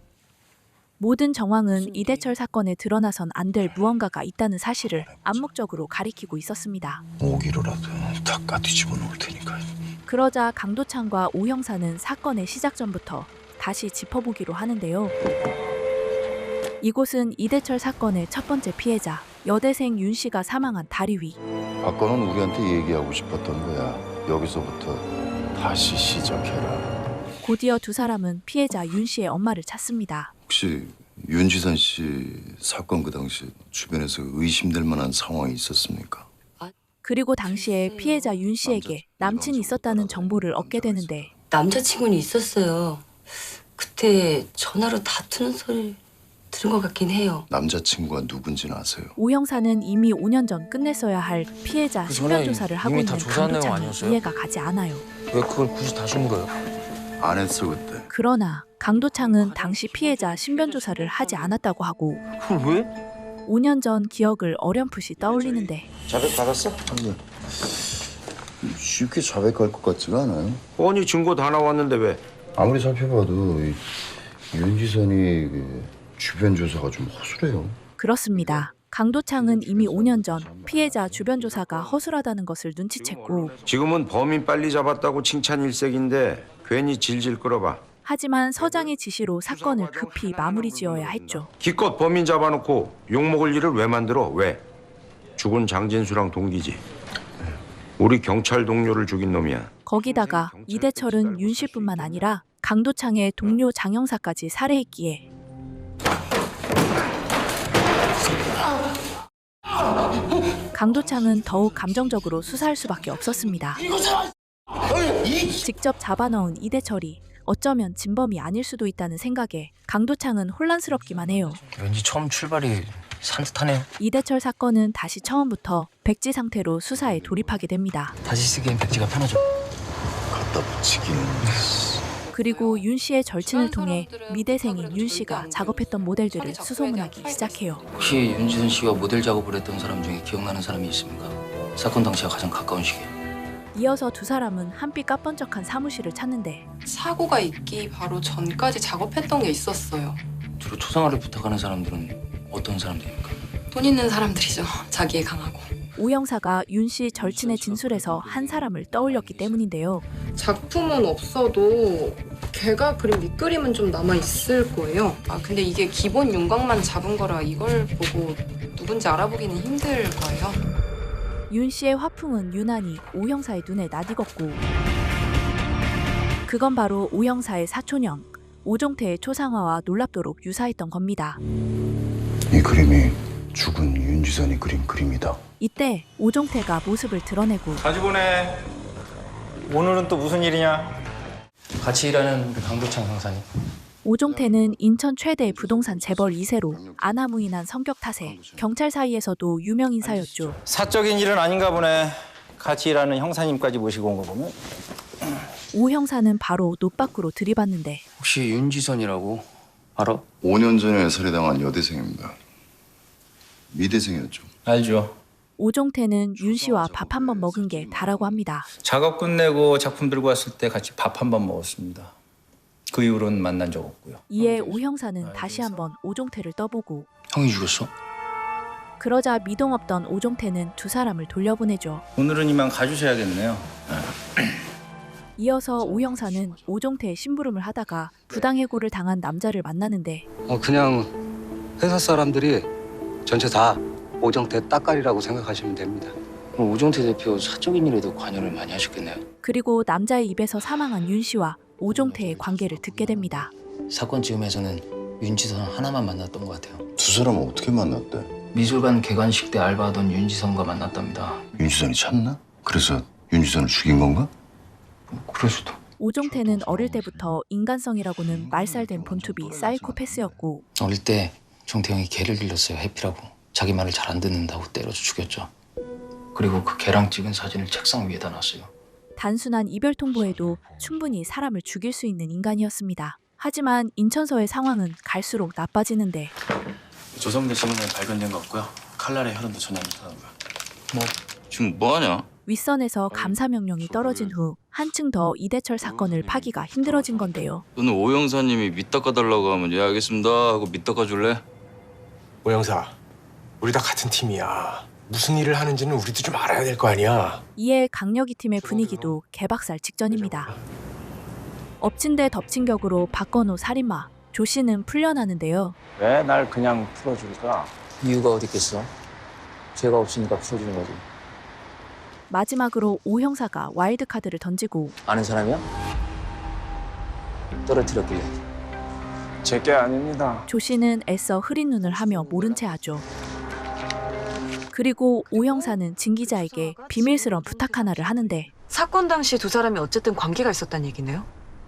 모든 정황은 이대철 사건에 드러나선 안 될 무언가가 있다는 사실을 암묵적으로 가리키고 있었습니다. 모기로라도 다 까뒤집어 놓을 테니까. 그러자 강도창과 오 형사는 사건의 시작 전부터 다시 짚어보기로 하는데요. 이곳은 이대철 사건의 첫 번째 피해자, 여대생 윤 씨가 사망한 다리 위. 박건은 우리한테 얘기하고 싶었던 거야. 여기서부터 다시 시작해라. 곧이어 두 사람은 피해자 윤 씨의 엄마를 찾습니다. 혹시 윤지선 씨 사건 그 당시 주변에서 의심될 만한 상황이 있었습니까? 그리고 당시에 피해자 윤 씨에게 남친이 있었다는 정보를 얻게 되는데 남자친구는 있었어요. 그때 전화로 다투는 소리 들은 것 같긴 해요. 남자친구가 누군지는 아세요? 오 형사는 이미 5년 전 끝냈어야 할 피해자 신변 조사를 하고 있는 강도창이 이해가 가지 않아요. 왜 그걸 굳이 다시 묻어요? 안 했어 그때. 그러나 강도창은 당시 피해자 신변 조사를 하지 않았다고 하고 그걸 왜? 5년 전 기억을 어렴풋이 떠올리는데 자백 받았어? 아니, 쉽게 자백할 것 같지가 않아요. 뻔히 증거 다 나왔는데 왜? 아무리 살펴봐도 이 윤지선이 그 주변 조사가 좀 허술해요. 그렇습니다. 강도창은 이미 5년 전 피해자 주변 조사가 허술하다는 것을 눈치챘고 지금은 범인 빨리 잡았다고 칭찬 일색인데 괜히 질질 끌어봐. 하지만 서장의 지시로 사건을 급히 마무리 지어야 했죠. 기껏 범인 잡아놓고 욕먹을 일을 왜 만들어? 왜? 죽은 장진수랑 동기지. 우리 경찰 동료를 죽인 놈이야. 거기다가 이대철은 윤 씨뿐만 아니라 강도창의 동료 장 형사까지 살해했기에 강도창은 더욱 감정적으로 수사할 수밖에 없었습니다. 직접 잡아넣은 이대철이 어쩌면 진범이 아닐 수도 있다는 생각에 강도창은 혼란스럽기만 해요. 왠지 처음 출발이 산뜻하네요. 이대철 사건은 다시 처음부터 백지 상태로 수사에 돌입하게 됩니다. 다시 쓰기엔 백지가 편하죠. 갖다 붙이기는. 그리고 윤 씨의 절친을 통해 미대생인 윤 씨가 작업했던 모델들을 수소문하기 시작해요. 혹시 윤지선 씨와 모델 작업을 했던 사람 중에 기억나는 사람이 있습니까? 사건 당시와 가장 가까운 시기에. 이어서 두 사람은 한빛 까번쩍한 사무실을 찾는데 사고가 있기 바로 전까지 작업했던 게 있었어요. 주로 초상화를 부탁하는 사람들은 어떤 사람들입니까? 돈 있는 사람들이죠. 자기에 강하고. 오 형사가 윤 씨 절친의 진술에서 한 사람을 떠올렸기 때문인데요. 작품은 없어도 걔가 그린 밑그림은 좀 남아있을 거예요. 근데 이게 기본 윤곽만 잡은 거라 이걸 보고 누군지 알아보기는 힘들 거예요. 윤 씨의 화풍은 유난히 오 형사의 눈에 낯익었고 그건 바로 오 형사의 사촌형 오종태의 초상화와 놀랍도록 유사했던 겁니다. 이 그림이 죽은 윤지선이 그린 그림이다. 이때 오종태가 모습을 드러내고 자주 보내. 오늘은 또 무슨 일이냐? 같이 일하는 우리 강도창 형사님. 오종태는 인천 최대 부동산 재벌 2세로 아나무인한 성격 탓에 경찰 사이에서도 유명 인사였죠. 사적인 일은 아닌가 보네. 같이 일하는 형사님까지 모시고 온 거 보면. 오 형사는 바로 노 밖으로 들이받는데 혹시 윤지선이라고 알아? 5년 전에 살해당한 여대생입니다. 미대생이었죠. 알죠. 오종태는 윤 씨와 밥 한 번 먹은 게 다라고 합니다. 작업 끝내고 작품 들고 왔을 때 같이 밥 한 번 먹었습니다. 그 이후로는 만난 적 없고요. 이에 오 형사는 다시 한번 오종태를 떠보고 형이 죽였어? 그러자 미동 없던 오종태는 두 사람을 돌려보내죠. 오늘은 이만 가주셔야겠네요. 이어서 오 형사는 오종태의 심부름을 하다가 부당해고를 당한 남자를 만나는데 그냥 회사 사람들이 전체 다 오정태 따까리라고 생각하시면 됩니다. 그럼 오종태 대표 사적인 일에도 관여를 많이 하셨겠네요. 그리고 남자의 입에서 사망한 윤 씨와 오종태의 관계를 듣게 됩니다. 사건 즈음에서는 윤지선 하나만 만났던 것 같아요. 두 사람은 어떻게 만났대? 미술관 개관식 때 알바하던 윤지선과 만났답니다. 윤지선이 찾나? 그래서 윤지선을 죽인 건가? 그럴 수도. 오종태는 어릴 때부터 인간성이라고는 말살된 본투비 사이코패스였고 어릴 때 종태 형이 개를 길렀어요. 해피라고. 자기 말을 잘 안 듣는다고 때려서 죽였죠. 그리고 그 개랑 찍은 사진을 책상 위에다 놨어요. 단순한 이별 통보에도 충분히 사람을 죽일 수 있는 인간이었습니다. 하지만 인천서의 상황은 갈수록 나빠지는데 조성대 씨는 발견된 거 없고요. 칼날의 혈흔도 전혀 안 나타나고요. 지금 뭐 하냐? 윗선에서 감사 명령이 떨어진 후 한층 더 이대철 사건을 파기가 힘들어진 건데요. 너는 오 형사님이 밑 닦아달라고 하면 예 알겠습니다 하고 밑 닦아줄래? 오 형사, 우리 다 같은 팀이야. 무슨 일을 하는지는 우리도 좀 알아야 될 거 아니야. 이에 강력이 팀의 분위기도 개박살 직전입니다. 엎친 데 덮친 격으로 박건우 살인마 조 씨는 풀려나는데요. 왜 날 그냥 풀어줄까? 이유가 어디 있겠어? 죄가 없으니까 풀어주는 거지. 마지막으로 오 형사가 와일드카드를 던지고 아는 사람이야? 떨어뜨렸길래. 제게 아닙니다. 조 씨는 애써 흐린 눈을 하며 모른 채 하죠. 그리고 오 형사는 진 기자에게 비밀스러운 부탁 하나를 하는데 사건 당시 두 사람이 어쨌든 관계가 있었다는 얘기네요?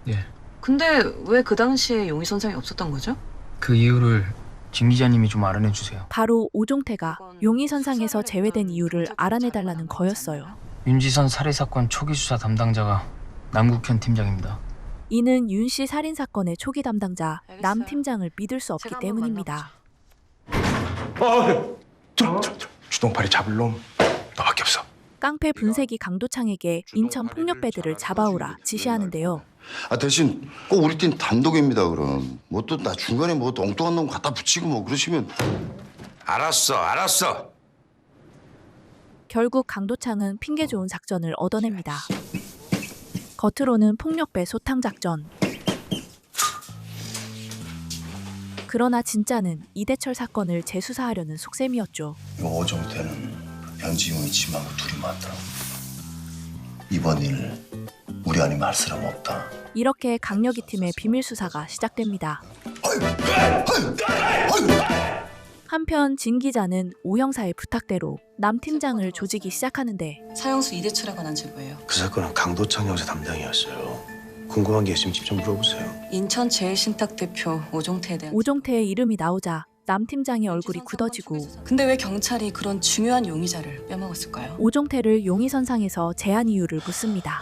예. 근데 왜 그 당시에 용의 선상이 없었던 거죠? 그 이유를 진 기자님이 좀 알아내 주세요. 바로 오종태가 용의선상에서 제외된 이유를 알아내달라는 거였어요. 윤지선 살해 사건 초기 수사 담당자가 남국현 팀장입니다. 이는 윤 씨 살인 사건의 초기 담당자 남 팀장을 믿을 수 없기 때문입니다. 주동파리 잡을 놈 너밖에 없어. 깡패 분쇄기 강도창에게 인천 폭력배들을 잡아오라 지시하는데요. 대신 꼭 우리 팀 단독입니다. 그럼 뭐 또 나 중간에 뭐 엉뚱한 놈 갖다 붙이고 뭐 그러시면. 알았어. 결국 강도창은 핑계 좋은 작전을 얻어냅니다. 겉으로는 폭력배 소탕 작전. 그러나 진짜는 이대철 사건을 재수사하려는 속셈이었죠. 오종태는 양지용이 지망을 둘이 맞다. 이번 일 우리 아니면 할 사람 없다. 이렇게 강력이 팀의 비밀 수사가 시작됩니다. 한편 진 기자는 오 형사의 부탁대로 남 팀장을 조지기 시작하는데 사형수 이대철에 관한 제보예요. 그 사건은 강도창 형사 담당이었어요. 궁금한 게 있으면 직접 물어보세요. 인천 제일신탁 대표 오종태에 대한 오종태의 이름이 나오자 남 팀장의 얼굴이 굳어지고 근데 왜 경찰이 그런 중요한 용의자를 빼먹었을까요? 오종태를 용의선상에서 제한 이유를 묻습니다.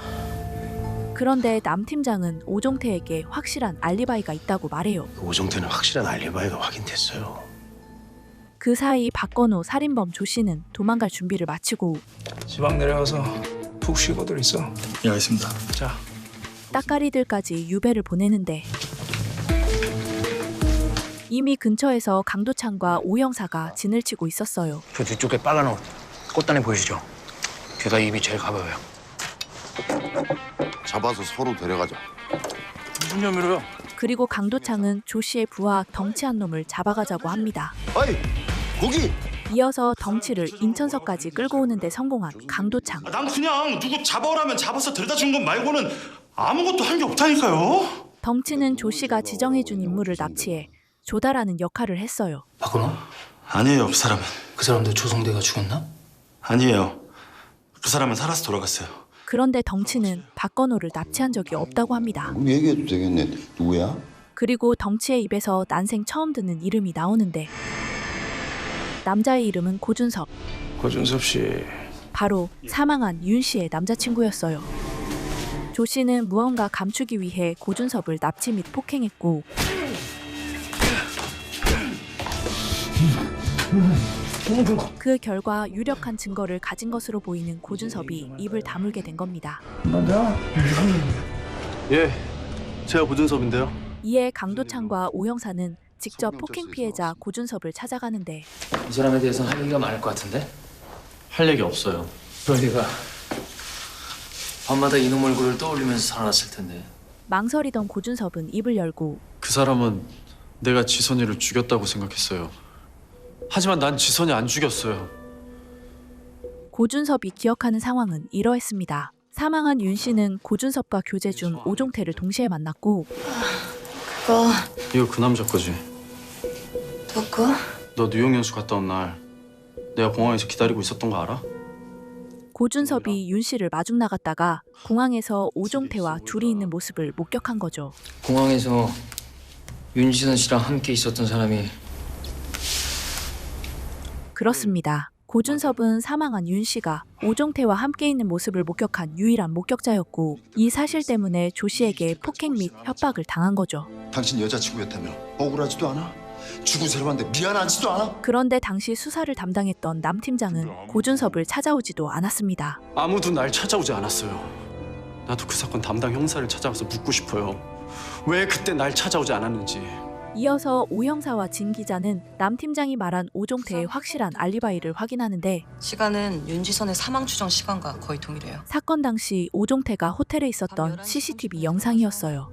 그런데 남 팀장은 오종태에게 확실한 알리바이가 있다고 말해요. 오종태는 확실한 알리바이가 확인됐어요. 그 사이 박건우 살인범 조 씨는 도망갈 준비를 마치고 지방 내려가서 푹 쉬고들 있어. 예, 알겠습니다. 자. 따까리들까지 유배를 보내는데 이미 근처에서 강도창과 오 형사가 진을 치고 있었어요. 저 뒤쪽에 빨간 옷 꽃다리 보이시죠? 걔가 입이 제일 가벼워요. 잡아서 서로 데려가자. 무슨 혐의로요? 그리고 강도창은 조 씨의 부하 덩치 한 놈을 잡아가자고 합니다. 어이, 거기! 이어서 덩치를 인천서까지 끌고 오는데 성공한 강도창. 난 그냥 누구 잡아오라면 잡아서 데려다 준 것 말고는 아무것도 한 게 없다니까요. 덩치는 조 씨가 지정해준 인물을 납치해 조다라는 역할을 했어요. 박건우? 아니에요, 그 사람은. 그 사람도 조성대가 죽였나? 아니에요. 그 사람은 살아서 돌아갔어요. 그런데 덩치는 박건우를 납치한 적이 없다고 합니다. 그럼 얘기해도 되겠네. 누구야? 그리고 덩치의 입에서 난생 처음 듣는 이름이 나오는데 남자의 이름은 고준섭. 고준섭 씨. 바로 사망한 윤 씨의 남자친구였어요. 조 씨는 무언가 감추기 위해 고준섭을 납치 및 폭행했고 그 결과 유력한 증거를 가진 것으로 보이는 고준섭이 입을 다물게 된 겁니다. 예, 제가 고준섭인데요. 이에 강도창과 오 형사는 직접 폭행 피해자 고준섭을 찾아가는데 이 사람에 대해서는 할 얘기가 많을 것 같은데? 할 얘기 없어요. 그럴 리가. 밤마다 이놈 얼굴을 떠올리면서 살아났을 텐데. 망설이던 고준섭은 입을 열고 그 사람은 내가 지선이를 죽였다고 생각했어요. 하지만 난 지선이 안 죽였어요. 고준섭이 기억하는 상황은 이러했습니다. 사망한 윤 씨는 고준섭과 교제 중 오종태를 동시에 만났고 그거 이거 그 남자 거지? 누구? 너 뉴욕 연수 갔다 온 날 내가 공항에서 기다리고 있었던 거 알아? 고준섭이 윤 씨를 마중 나갔다가 공항에서 오종태와 둘이 있는 모습을 목격한 거죠. 공항에서 윤지선 씨랑 함께 있었던 사람이 그렇습니다. 고준섭은 사망한 윤 씨가 오종태와 함께 있는 모습을 목격한 유일한 목격자였고 이 사실 때문에 조 씨에게 폭행 및 협박을 당한 거죠. 당신 여자친구였다며 억울하지도 않아? 죽은 사람한테 미안하지도 않아? 그런데 당시 수사를 담당했던 남 팀장은 고준섭을 찾아오지도 않았습니다. 아무도 날 찾아오지 않았어요. 나도 그 사건 담당 형사를 찾아가서 묻고 싶어요. 왜 그때 날 찾아오지 않았는지. 이어서 오 형사와 진 기자는 남 팀장이 말한 오종태의 확실한 알리바이를 확인하는데 시간은 윤지선의 사망 추정 시간과 거의 동일해요. 사건 당시 오종태가 호텔에 있었던 CCTV 영상이었어요.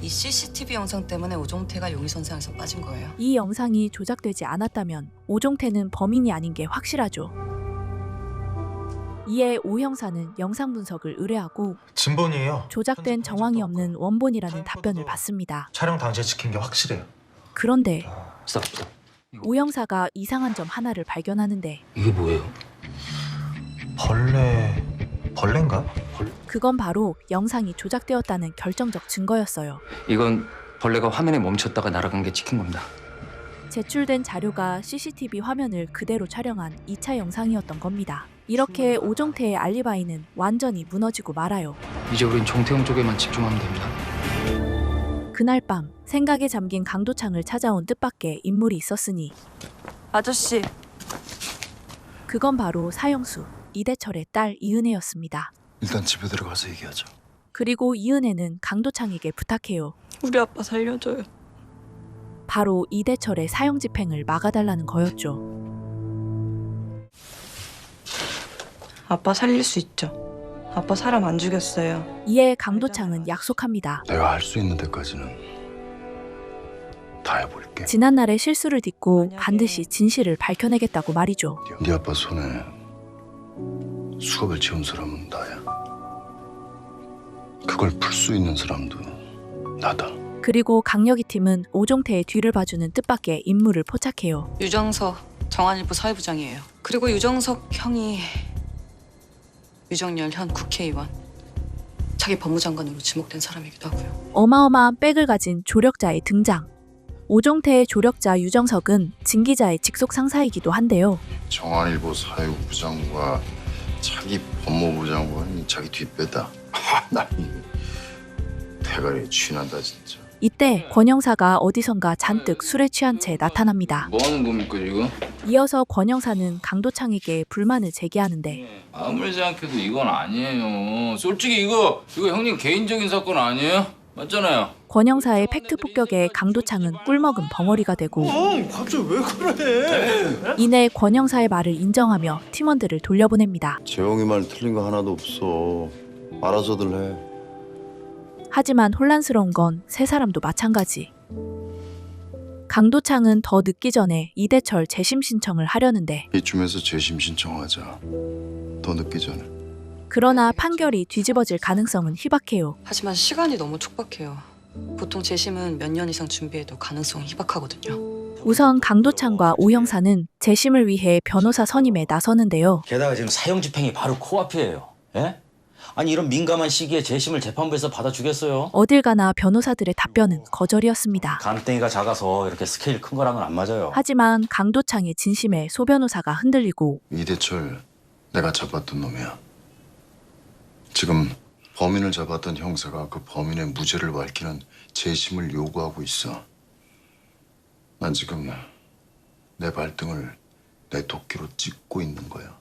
이 CCTV 영상 때문에 오종태가 용의선상에서 빠진 거예요. 이 영상이 조작되지 않았다면 오종태는 범인이 아닌 게 확실하죠. 이에 오 형사는 영상 분석을 의뢰하고 진본이에요. 조작된 정황이 없는 원본이라는 답변을 받습니다. 촬영 당시에 찍힌 게 확실해요. 그런데 스톱. 오 형사가 이상한 점 하나를 발견하는데 이게 뭐예요? 벌레인가? 그건 바로 영상이 조작되었다는 결정적 증거였어요. 이건 벌레가 화면에 멈췄다가 날아간 게 찍힌 겁니다. 제출된 자료가 CCTV 화면을 그대로 촬영한 2차 영상이었던 겁니다. 이렇게 오종태의 알리바이는 완전히 무너지고 말아요. 이제 우린 종태형 쪽에만 집중하면 됩니다. 그날 밤 생각에 잠긴 강도창을 찾아온 뜻밖의 인물이 있었으니 아저씨. 그건 바로 사형수 이대철의 딸 이은혜였습니다. 일단 집에 들어가서 얘기하자. 그리고 이은혜는 강도창에게 부탁해요. 우리 아빠 살려줘요. 바로 이대철의 사형 집행을 막아달라는 거였죠. 아빠 살릴 수 있죠. 아빠 사람 안 죽였어요. 이에 강도창은 약속합니다. 내가 할 수 있는 데까지는 다 해볼게. 지난날의 실수를 딛고 반드시 진실을 밝혀내겠다고 말이죠. 네 아빠 손에 수갑을 채운 사람은 나야. 그걸 풀 수 있는 사람도 나다. 그리고 강력이 팀은 오종태의 뒤를 봐주는 뜻밖의 인물을 포착해요. 유정석 정한일보 사회부장이에요. 그리고 유정석 형이 유정열 현 국회의원, 차기 법무장관으로 지목된 사람이기도 하고요. 어마어마한 백을 가진 조력자의 등장. 오종태의 조력자 유정석은 진 기자의 직속 상사이기도 한데요. 정한일보 사회부장과 차기 법무부 장관이 자기 뒷배다. 나 대가리에 쥐난다 진짜. 이때 권 형사가 어디선가 잔뜩 술에 취한 채 나타납니다. 뭐 하는 겁니까 지금? 이어서 권 형사는 강도창에게 불만을 제기하는데 아무리 생각해도 이건 아니에요. 솔직히 이거 형님 개인적인 사건 아니에요? 맞잖아요. 권 형사의 팩트 폭격에 강도창은 꿀먹은 벙어리가 되고 갑자기 왜 그래? 이내 권 형사의 말을 인정하며 팀원들을 돌려보냅니다. 재영이 말 틀린 거 하나도 없어. 알아서들 해. 하지만 혼란스러운 건 세 사람도 마찬가지. 강도창은 더 늦기 전에 이대철 재심 신청을 하려는데 이쯤에서 재심 신청하자. 더 늦기 전에. 그러나 판결이 뒤집어질 가능성은 희박해요. 하지만 시간이 너무 촉박해요. 보통 재심은 몇 년 이상 준비해도 가능성이 희박하거든요. 우선 강도창과 오 형사는 재심을 위해 변호사 선임에 나서는데요. 게다가 지금 사형 집행이 바로 코앞이에요. 예? 아니 이런 민감한 시기에 재심을 재판부에서 받아주겠어요? 어딜 가나 변호사들의 답변은 거절이었습니다. 간땡이가 작아서 이렇게 스케일 큰 거랑은 안 맞아요. 하지만 강도창의 진심에 소 변호사가 흔들리고 이대철 내가 잡았던 놈이야. 지금 범인을 잡았던 형사가 그 범인의 무죄를 밝히는 재심을 요구하고 있어. 난 지금 내 발등을 내 도끼로 찍고 있는 거야.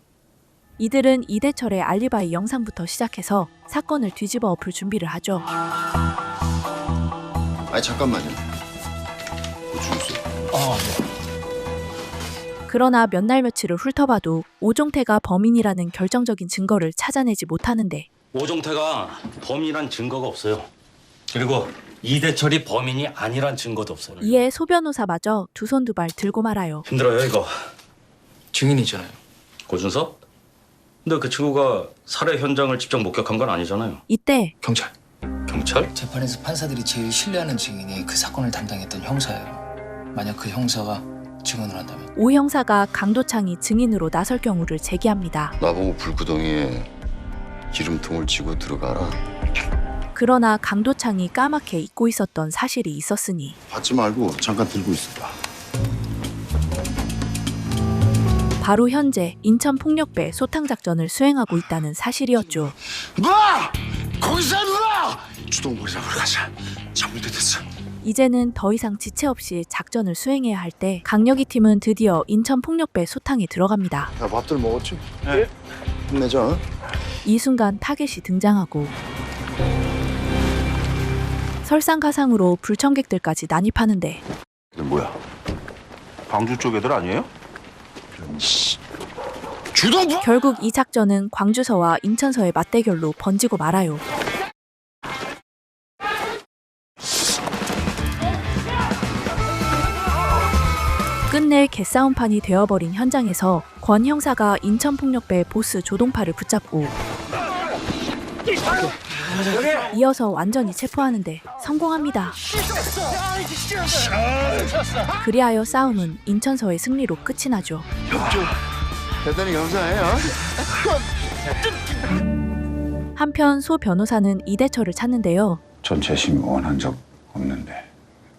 이들은 이대철의 알리바이 영상부터 시작해서 사건을 뒤집어 엎을 준비를 하죠. 아니 잠깐만요. 주소. 그러나 몇 날 며칠을 훑어봐도 오종태가 범인이라는 결정적인 증거를 찾아내지 못하는데 오종태가 범인이란 증거가 없어요. 그리고 이대철이 범인이 아니란 증거도 없어요. 이에 소 변호사마저 두 손 두 발 들고 말아요. 힘들어요 이거. 증인이잖아요. 고준석? 근데 그 친구가 살해 현장을 직접 목격한 건 아니잖아요. 이때 경찰. 경찰? 재판에서 판사들이 제일 신뢰하는 증인이 그 사건을 담당했던 형사예요. 만약 그 형사가 증언을 한다면 오 형사가 강도창이 증인으로 나설 경우를 제기합니다. 나보고 불구덩이에 기름통을 쥐고 들어가라. 그러나 강도창이 까맣게 잊고 있었던 사실이 있었으니 받지 말고 잠깐 들고 있어봐. 바로 현재 인천 폭력배 소탕작전을 수행하고 있다는 사실이었죠. 놔! 거기서 놔! 주동부리 잡으러 가자. 잡을 때 됐어. 이제는 더 이상 지체 없이 작전을 수행해야 할 때 강력이 팀은 드디어 인천 폭력배 소탕에 들어갑니다. 야, 밥들 먹었지? 네. 힘내자. 이 순간 타겟이 등장하고 설상가상으로 불청객들까지 난입하는데 이게 뭐야? 광주 쪽 애들 아니에요? 주동부! 결국 이 작전은 광주서와 인천서의 맞대결로 번지고 말아요. 끝내 개싸움판이 되어버린 현장에서 권 형사가 인천폭력배 보스 조동파를 붙잡고 이어서 완전히 체포하는데 성공합니다. 그리하여 싸움은 인천서의 승리로 끝이 나죠. 대단히 감사해요. 한편 소 변호사는 이대철을 찾는데요. 전 재심이 원한 적 없는데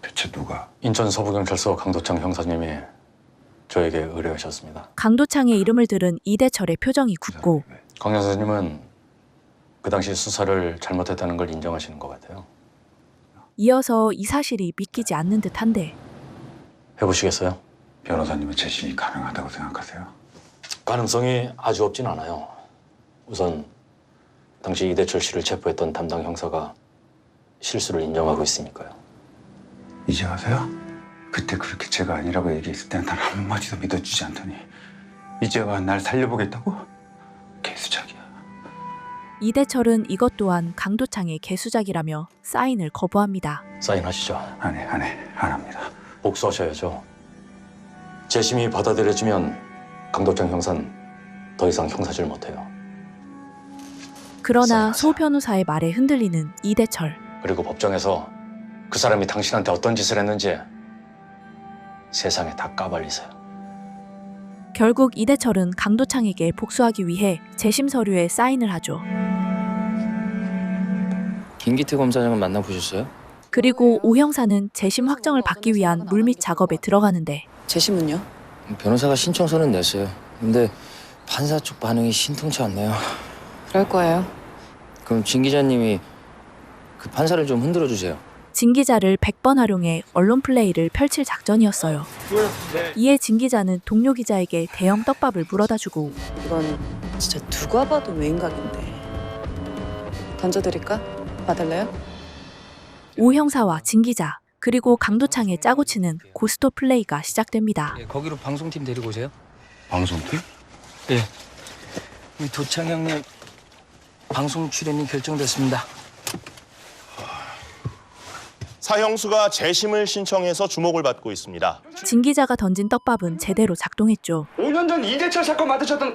대체 누가? 인천 서부경찰서 강도창 형사님이 저에게 의뢰하셨습니다. 강도창의 이름을 들은 이대철의 표정이 굳고 강 형사님은 그 당시 수사를 잘못했다는 걸 인정하시는 것 같아요. 이어서 이 사실이 믿기지 않는 듯한데 해보시겠어요? 변호사님은 재심이 가능하다고 생각하세요? 가능성이 아주 없진 않아요. 우선 당시 이대철 씨를 체포했던 담당 형사가 실수를 인정하고 있으니까요. 이제 와서요? 그때 그렇게 제가 아니라고 얘기했을 때는 단 한마디도 믿어주지 않더니 이제 와 날 살려보겠다고? 개수작이야. 이대철은 이것 또한 강도창의 개수작이라며 사인을 거부합니다. 사인하시죠. 안 합니다. 복수하셔야죠. 재심이 받아들여지면 강도창 형사는 더 이상 형사질 못해요. 그러나 소 변호사의 말에 흔들리는 이대철. 그리고 법정에서 그 사람이 당신한테 어떤 짓을 했는지 세상에 다 까발리세요. 결국 이대철은 강도창에게 복수하기 위해 재심 서류에 사인을 하죠. 김기태 검사장은 만나보셨어요? 그리고 오 형사는 재심 확정을 받기 위한 물밑 작업에 들어가는데 재심은요? 변호사가 신청서는 냈어요. 근데 판사 쪽 반응이 신통치 않네요. 그럴 거예요. 그럼 진 기자님이 그 판사를 좀 흔들어 주세요. 진 기자를 100번 활용해 언론 플레이를 펼칠 작전이었어요. 이에 진 기자는 동료 기자에게 대형 떡밥을 물어다주고 이건 진짜 누가 봐도 외인각인데. 던져드릴까? 받을래요? 오 형사와 진 기자 그리고 강도창의 짜고 치는 고스톱 플레이가 시작됩니다. 거기로 방송팀 데리고 오세요. 방송팀? 예. 우리 도창 형님 방송 출연이 결정됐습니다. 사형수가 재심을 신청해서 주목을 받고 있습니다. 진 기자가 던진 떡밥은 제대로 작동했죠. 5년 전 이대철 사건 맡으셨던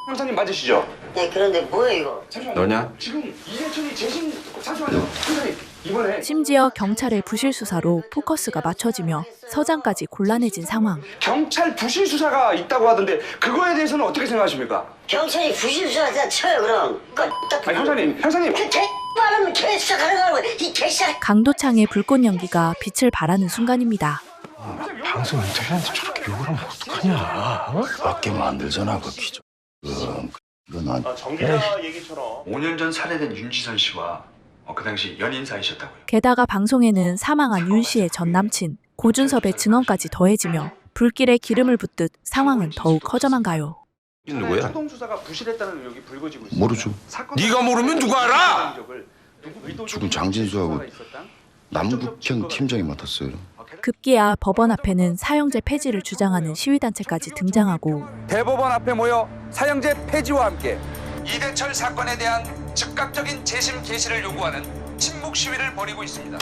형사님 맞으시죠? 네, 그런데 뭐예요 이거? 너냐? 지금 이대철이 재심 잠시만요. 형사님 이번에 심지어 경찰의 부실 수사로 포커스가 맞춰지며 서장까지 곤란해진 상황. 경찰 부실 수사가 있다고 하던데 그거에 대해서는 어떻게 생각하십니까? 경찰이 부실 수사자 쳐요 그럼. 아니, 형사님. 그 개빠르면 개수사 가능하고 이 개수사. 강도창의 불꽃 연기가 빛을 발하는 순간입니다. 방송 인터뷰한테 저렇게 욕을 하면 어떡하냐? 밖에 만들잖아 그 기조. 이건 안. 정 기자 얘기처럼 5년 전 살해된 윤지선 씨와 그 당시 연인 사이셨다고요? 게다가 방송에는 사망한 윤 씨의 전 남친 고준섭의 증언까지 더해지며 불길에 기름을 붓듯 상황은 더욱 커져만 가요. 누구야? 초동 수사가 부실했다는 의혹이 불거지고 있습니다. 모르죠. 네가 모르면 누가 알아? 죽은 장진수하고 남북형 팀장이 맡았어요. 급기야 법원 앞에는 사형제 폐지를 주장하는 시위단체까지 등장하고 대법원 앞에 모여 사형제 폐지와 함께 이대철 사건에 대한 즉각적인 재심 개시를 요구하는 침묵 시위를 벌이고 있습니다.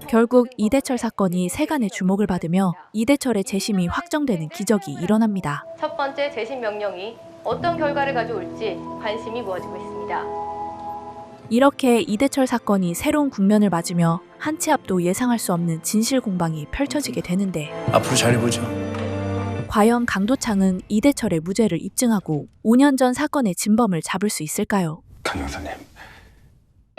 결국 이대철 사건이 세간의 주목을 받으며 이대철의 재심이 확정되는 기적이 일어납니다. 첫 번째 재심 명령이 어떤 결과를 가져올지 관심이 모아지고 있습니다. 이렇게 이대철 사건이 새로운 국면을 맞으며 한 치 앞도 예상할 수 없는 진실 공방이 펼쳐지게 되는데 앞으로 잘해보죠. 과연 강도창은 이대철의 무죄를 입증하고 5년 전 사건의 진범을 잡을 수 있을까요? 강 형사님.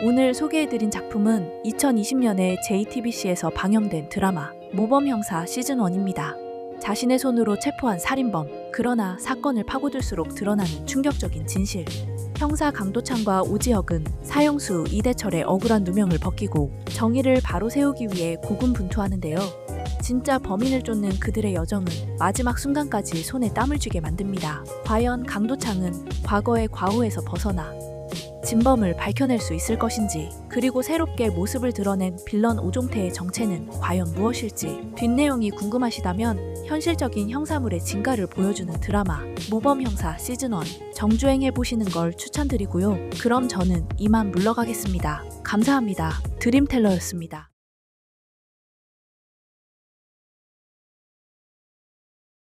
오늘 소개해드린 작품은 2020년에 JTBC에서 방영된 드라마 모범형사 시즌1입니다. 자신의 손으로 체포한 살인범, 그러나 사건을 파고들수록 드러나는 충격적인 진실. 형사 강도창과 오지혁은 사형수 이대철의 억울한 누명을 벗기고 정의를 바로 세우기 위해 고군분투하는데요. 진짜 범인을 쫓는 그들의 여정은 마지막 순간까지 손에 땀을 쥐게 만듭니다. 과연 강도창은 과거의 과오에서 벗어나 진범을 밝혀낼 수 있을 것인지, 그리고 새롭게 모습을 드러낸 빌런 오종태의 정체는 과연 무엇일지 뒷내용이 궁금하시다면 현실적인 형사물의 진가를 보여주는 드라마 모범형사 시즌1 정주행해보시는 걸 추천드리고요. 그럼 저는 이만 물러가겠습니다. 감사합니다. 드림텔러였습니다.